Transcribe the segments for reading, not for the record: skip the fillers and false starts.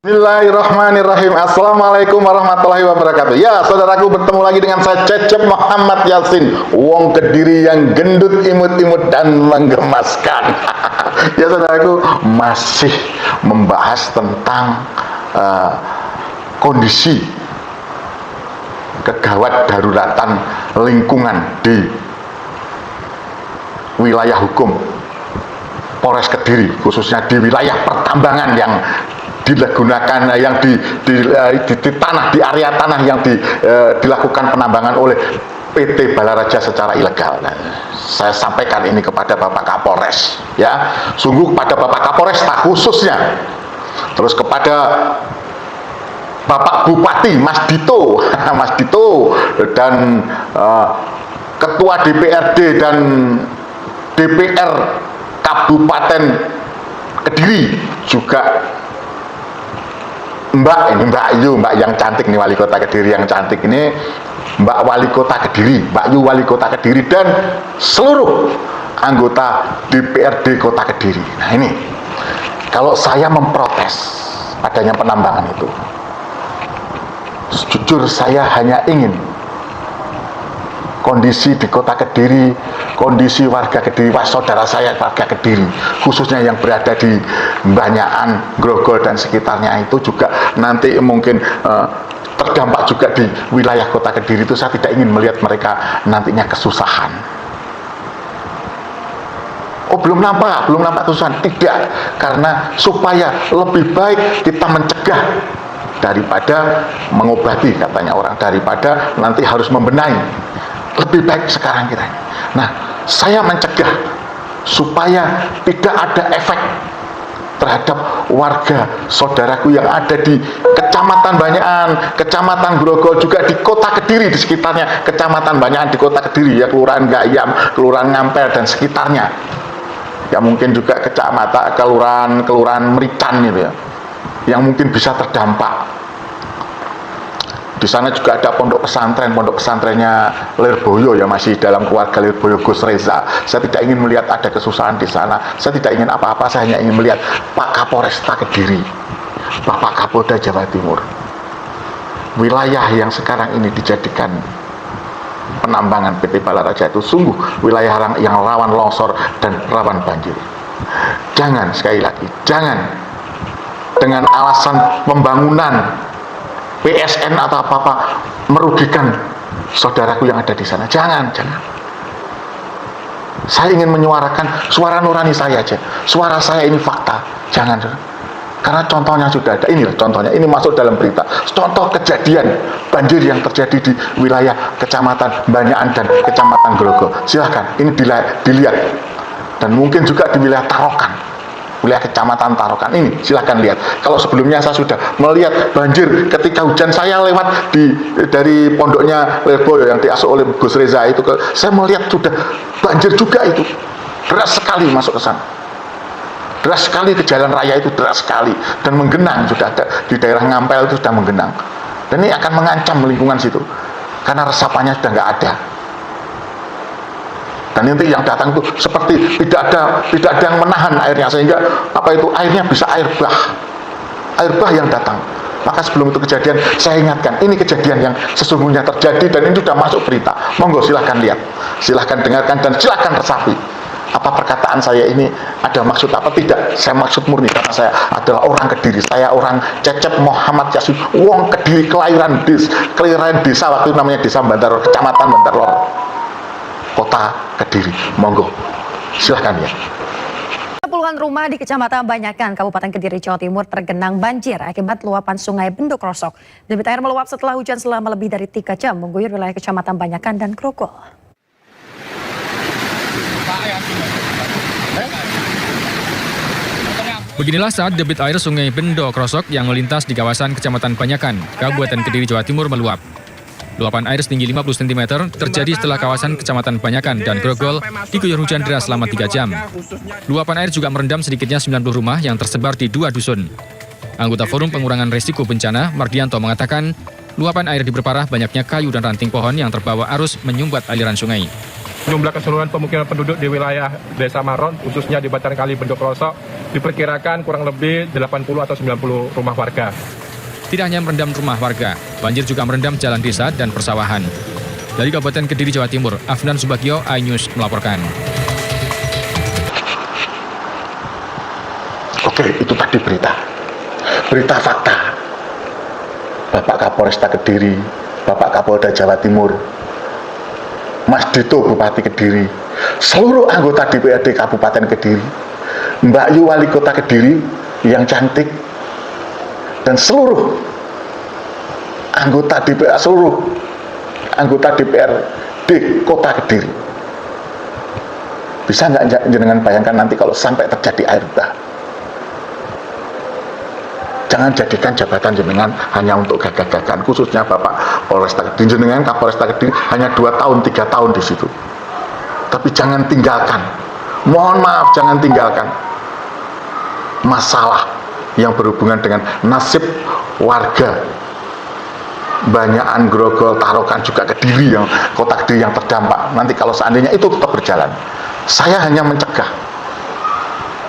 Bismillahirrahmanirrahim. Assalamualaikum warahmatullahi wabarakatuh. Ya, saudaraku, bertemu lagi dengan saya Cecep Muhammad Yasin, wong Kediri yang gendut, imut-imut dan menggemaskan. Ya, saudaraku, masih membahas tentang kondisi kegawat daruratan lingkungan di wilayah hukum Polres Kediri, khususnya di wilayah pertambangan yang digunakan, yang di tanah, di area tanah yang dilakukan penambangan oleh PT Balaraja secara ilegal. Nah, saya sampaikan ini kepada Bapak Kapolres, ya, sungguh kepada Bapak Kapolres tak khususnya, terus kepada Bapak Bupati Mas Dito, Mas Dito, dan Ketua DPRD dan DPR Kabupaten Kediri, juga Mbak Yu, Mbak yang cantik nih, Wali Kota Kediri yang cantik ini, Mbak Wali Kota Kediri, Mbak Yu Wali Kota Kediri, dan seluruh anggota DPRD Kota Kediri. Nah, ini kalau saya memprotes adanya penambangan itu, jujur saya hanya ingin kondisi di Kota Kediri, kondisi warga Kediri, saudara saya warga Kediri, khususnya yang berada di Banyakan, Grogol dan sekitarnya itu juga nanti mungkin terdampak juga di wilayah Kota Kediri itu. Saya tidak ingin melihat mereka nantinya kesusahan. Oh, belum nampak kesusahan, tidak, karena supaya lebih baik kita mencegah daripada mengobati, katanya orang, daripada nanti harus membenahi. Lebih baik sekarang kita. Nah, saya mencegah supaya tidak ada efek terhadap warga saudaraku yang ada di Kecamatan Banyakan, Kecamatan Grogol, juga di Kota Kediri, di sekitarnya Kecamatan Banyakan di Kota Kediri, ya, Kelurahan Gayam, Kelurahan Ngampel dan sekitarnya. Ya, mungkin juga kecamatan, kelurahan Merican gitu ya, yang mungkin bisa terdampak. Di sana juga ada pondok pesantrennya Lirboyo, ya, masih dalam keluarga Lirboyo Gus Reza. Saya tidak ingin melihat ada kesusahan di sana. Saya tidak ingin apa-apa, saya hanya ingin melihat Pak Kapolresta Kediri, Bapak Kapolda Jawa Timur, wilayah yang sekarang ini dijadikan penambangan PT Balaraja itu sungguh wilayah yang rawan longsor dan rawan banjir. Jangan, sekali lagi, jangan dengan alasan pembangunan PSN atau apa-apa merugikan saudaraku yang ada di sana. Jangan. Saya ingin menyuarakan suara nurani saya aja. Suara saya ini fakta. Jangan. Karena contohnya sudah ada. Inilah contohnya. Ini masuk dalam berita. Contoh kejadian banjir yang terjadi di wilayah Kecamatan Banyakan dan Kecamatan Grogol. Silahkan. Ini dilihat. Dan mungkin juga di wilayah Tarokan, wilayah Kecamatan Tarokan ini, silahkan lihat. Kalau sebelumnya saya sudah melihat banjir ketika hujan, saya lewat dari pondoknya Lirboyo yang diasuh oleh Gus Reza itu, saya melihat sudah banjir juga itu, deras sekali masuk ke sana, deras sekali ke jalan raya itu, deras sekali, dan menggenang sudah ada di daerah Ngampel itu, sudah menggenang, dan ini akan mengancam lingkungan situ karena resapannya sudah nggak ada. Dan nanti yang datang itu seperti tidak ada yang menahan airnya, sehingga airnya bisa air bah yang datang. Maka sebelum itu kejadian, saya ingatkan, ini kejadian yang sesungguhnya terjadi dan ini sudah masuk berita. Monggo silahkan lihat, silahkan dengarkan, dan silahkan resapi. Apa perkataan saya ini ada maksud apa? Tidak, saya maksud murni karena saya adalah orang Kediri. Saya orang Cecep Muhammad Yasin, wong Kediri, kelahiran desa, waktu itu namanya Desa Bantarlor, Kecamatan Bantarlor, Kota Kediri. Monggo, silahkan ya. Puluhan rumah di Kecamatan Banyakan, Kabupaten Kediri, Jawa Timur tergenang banjir akibat luapan Sungai Benduk Rosok. Debit air meluap setelah hujan selama lebih dari 3 jam mengguyur wilayah Kecamatan Banyakan dan Grogol. Beginilah saat debit air Sungai Benduk Rosok yang melintas di kawasan Kecamatan Banyakan, Kabupaten Kediri, Jawa Timur meluap. Luapan air setinggi 50 cm terjadi setelah kawasan Kecamatan Banyakan dan Grogol diguyur hujan deras selama 3 jam. Luapan air juga merendam sedikitnya 90 rumah yang tersebar di 2 dusun. Anggota Forum Pengurangan Risiko Bencana, Mardianto, mengatakan luapan air diperparah banyaknya kayu dan ranting pohon yang terbawa arus menyumbat aliran sungai. Jumlah keseluruhan pemukiman penduduk di wilayah Desa Maron, khususnya di Bantaran Kali Benduk Rosok, Diperkirakan kurang lebih 80 atau 90 rumah warga. Tidak hanya merendam rumah warga, banjir juga merendam jalan desa dan persawahan. Dari Kabupaten Kediri, Jawa Timur, Afnan Subagio, iNews melaporkan. Oke, itu tadi berita fakta. Bapak Kapolresta Kediri, Bapak Kapolda Jawa Timur, Mas Dito Bupati Kediri, seluruh anggota DPRD Kabupaten Kediri, Mbak Yu Wali Kota Kediri yang cantik, dan seluruh anggota DPRD Kota Kediri. Bisa nggak jenengan bayangkan nanti kalau sampai terjadi air bah? Jangan jadikan jabatan jenengan hanya untuk gagah-gagahan, khususnya Bapak Polresta Kediri. Jenengan Kapolresta Kediri hanya 2 tahun, 3 tahun di situ. Tapi jangan tinggalkan, mohon maaf, jangan tinggalkan masalah yang berhubungan dengan nasib warga Banyakan, Grogol, Tarokan, juga Kediri, yang kota Kediri yang terdampak. Nanti kalau seandainya itu tetap berjalan, saya hanya mencegah.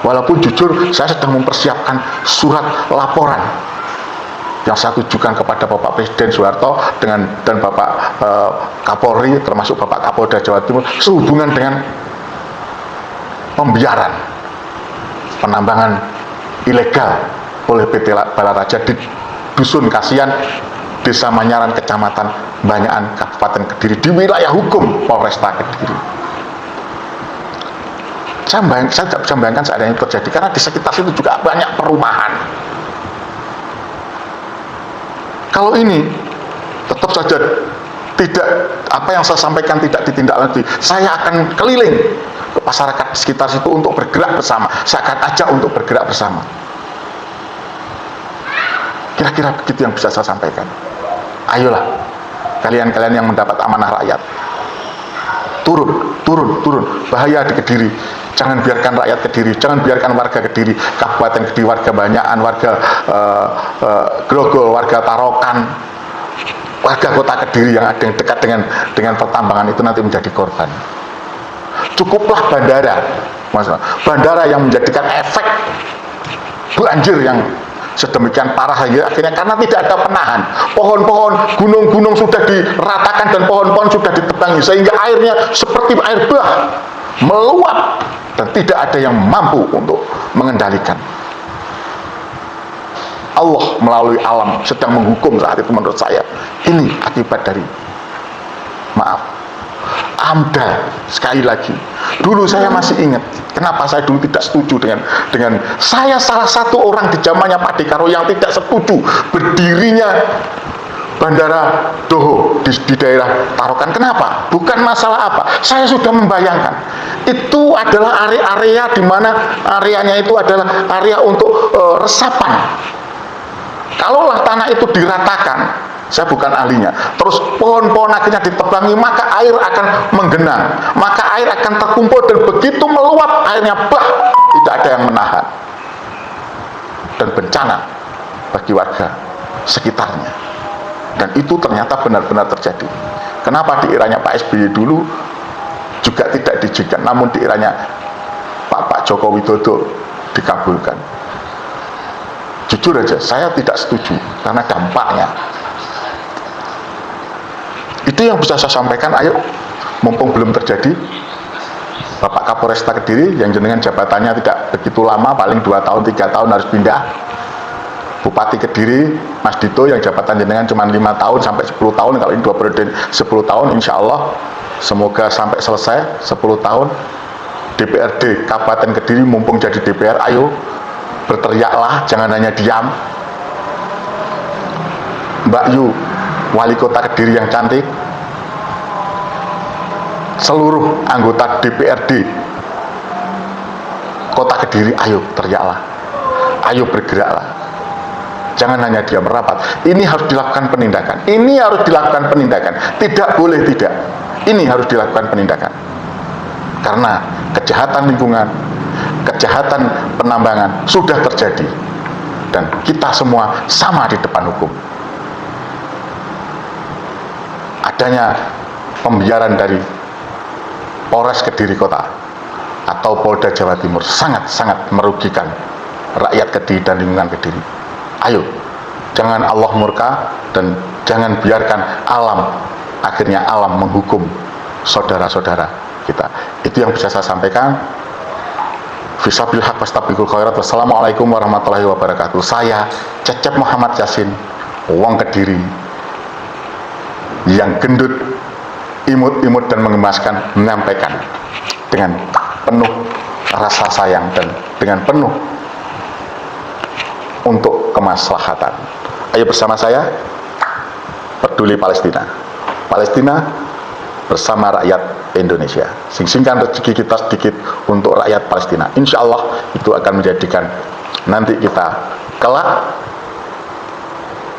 Walaupun jujur saya sedang mempersiapkan surat laporan yang saya tujukan kepada Bapak Presiden Soeharto dan Bapak Kapolri, termasuk Bapak Kapolda Jawa Timur, sehubungan dengan pembiaran penambangan ilegal oleh PT Balaraja di Dusun Kasian, Desa Manyaran, Kecamatan Banyakan, Kabupaten Kediri, di wilayah hukum Polresta Kediri. Saya tidak bisa bayangkan seandainya itu terjadi, karena di sekitar situ juga banyak perumahan. Kalau ini tetap saja tidak, apa yang saya sampaikan tidak ditindaklanjuti, saya akan keliling ke masyarakat sekitar situ untuk bergerak bersama. Saya akan ajak untuk bergerak bersama. Kira-kira begitu yang bisa saya sampaikan. Ayolah, kalian-kalian yang mendapat amanah rakyat, turun. Bahaya di Kediri. Jangan biarkan rakyat Kediri, jangan biarkan warga Kediri, Kabupaten Kediri, warga Banyakan, warga Grogol, warga Tarokan, warga kota Kediri yang ada yang dekat dengan pertambangan itu nanti menjadi korban. Cukuplah bandara yang menjadikan efek banjir yang sedemikian parah akhirnya, karena tidak ada penahan. Pohon-pohon, gunung-gunung sudah diratakan dan pohon-pohon sudah ditebangi, sehingga airnya seperti air bah meluap dan tidak ada yang mampu untuk mengendalikan. Allah melalui alam sedang menghukum saat itu menurut saya. Ini akibat dari, maaf, AMDA. Sekali lagi, dulu saya masih ingat kenapa saya dulu tidak setuju dengan saya salah satu orang di zamannya Pak Dekarwo yang tidak setuju berdirinya Bandara Doho di daerah Tarokan. Kenapa? Bukan masalah apa, saya sudah membayangkan itu adalah area di mana areanya itu adalah area untuk resapan. Kalaulah tanah itu diratakan, saya bukan ahlinya, terus pohon-pohon akhirnya ditebangi, maka air akan menggenang, maka air akan terkumpul, dan begitu meluap airnya bah, tidak ada yang menahan, dan bencana bagi warga sekitarnya. Dan itu ternyata benar-benar terjadi. Kenapa di eranya Pak SBY dulu juga tidak diizinkan, namun di eranya Pak Joko Widodo dikabulkan? Jujur aja, saya tidak setuju karena dampaknya. Itu yang bisa saya sampaikan. Ayo, mumpung belum terjadi, Bapak Kapolresta Kediri yang jenengan jabatannya tidak begitu lama, paling 2 tahun 3 tahun harus pindah. Bupati Kediri Mas Dito yang jabatan jenengan cuma 5 tahun sampai 10 tahun, kalau ini 2 periode 10 tahun, insya Allah semoga sampai selesai 10 tahun. DPRD Kabupaten Kediri mumpung jadi DPR, ayo berteriaklah, jangan hanya diam. Mbak Yu Wali Kota Kediri yang cantik, seluruh anggota DPRD Kota Kediri, ayo teriaklah, ayo bergeraklah. Jangan hanya diam, merapat. Ini harus dilakukan penindakan. Ini harus dilakukan penindakan. Tidak boleh tidak. Ini harus dilakukan penindakan. Karena kejahatan lingkungan, kejahatan penambangan sudah terjadi. Dan kita semua sama di depan hukum. Adanya pembiaran dari Polres Kediri Kota atau Polda Jawa Timur sangat-sangat merugikan rakyat Kediri dan lingkungan Kediri. Ayo, jangan Allah murka dan jangan biarkan akhirnya alam menghukum saudara-saudara kita. Itu yang bisa saya sampaikan. Fisabil haq wastabiqul khairat. Wassalamualaikum warahmatullahi wabarakatuh. Saya Cecep Muhammad Yasin, wong Kediri, yang gendut, imut-imut dan mengemaskan, menyampaikan dengan penuh rasa sayang dan dengan penuh untuk kemaslahatan. Ayo bersama saya peduli Palestina. Palestina bersama rakyat Indonesia. Sing-singkan rezeki kita sedikit untuk rakyat Palestina. Insya Allah itu akan menjadikan nanti kita kelak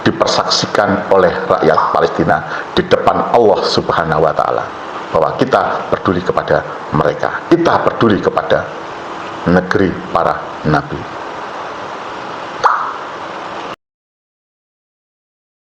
dipersaksikan oleh rakyat Palestina di depan Allah Subhanahu wa Ta'ala bahwa kita peduli kepada mereka, kita peduli kepada negeri para nabi.